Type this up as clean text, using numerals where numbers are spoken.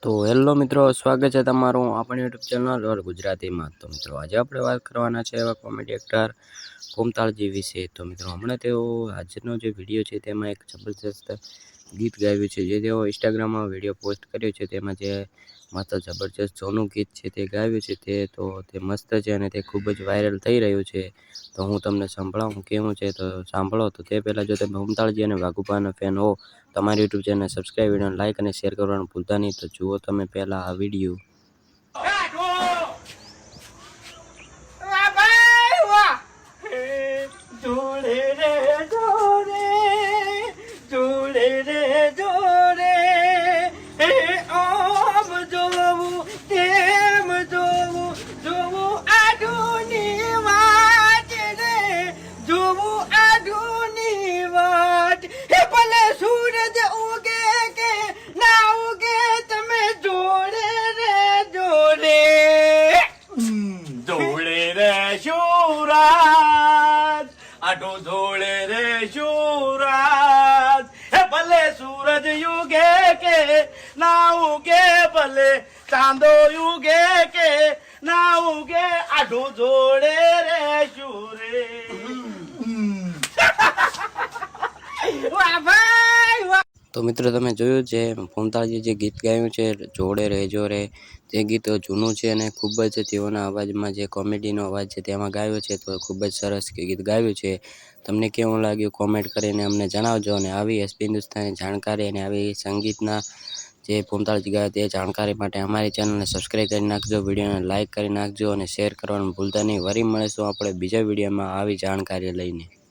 તો હેલો મિત્રો, સ્વાગત છે તમારું આપણી યુટ્યુબ ચેનલ ઓર ગુજરાતીમાં। તો મિત્રો આજે આપણે વાત કરવાના છે એવા કોમેડી એક્ટર કોમતાળજી વિશે। તો મિત્રો હમણાં તેઓ આજનો જે વિડીયો છે તેમાં એક જબરજસ્ત ગીત ગાવ્યું છે, જે તેઓ ઇન્સ્ટાગ્રામમાં વિડીયો પોસ્ટ કર્યો છે। તેમાં જે માત્ર જબરજસ્ત જોનું ગીત છે તે ગાવ્યું છે તે મસ્ત છે અને તે ખૂબ જ વાયરલ થઈ રહ્યું છે। તો હું તમને સંભળાવું કેવું છે, તો સાંભળો। તો તે પહેલાં જો તમે કોમતાળજી અને વાઘુબાના ફેન હો, તમારી યુટ્યુબ ચેનલ સબસ્ક્રાઈબ, વિડીયોને લાઇક અને શેર કરવાનું ભૂલતા નહીં। તો જુઓ તમે પહેલાં આ વિડીયો। શિવરાજ આટો ધોળે રે શિવરાજ, હે ભલે સૂરજ યુગે કે ના ઉગે, ભલે ચાંદો યુગે કે ના ઉગે, આટો ધોળે રે શુરે। વાહ ભાઈ વાહ। તો મિત્રો તમે જોયું છે કોમતાળજી જે ગીત ગાયું છે જોડે રહેજો રે, તે ગીત જૂનું છે અને ખૂબ જ તેઓના અવાજમાં જે કોમેડીનો અવાજ છે તેમાં ગાયો છે। તો ખૂબ જ સરસ ગીત ગાયું છે। તમને કેવું લાગ્યું કોમેન્ટ કરીને અમને જણાવજો। અને આવી એસપી હિન્દુસ્તાની જાણકારી અને આવી સંગીતના જે કોમતાળજી ગાય તે જાણકારી માટે અમારી ચેનલને સબસ્ક્રાઈબ કરી નાખજો, વિડીયોને લાઇક કરી નાખજો અને શેર કરવાનું ભૂલતા નહીં। વળી મળીશું આપણે બીજા વિડીયોમાં આવી જાણકારી લઈને।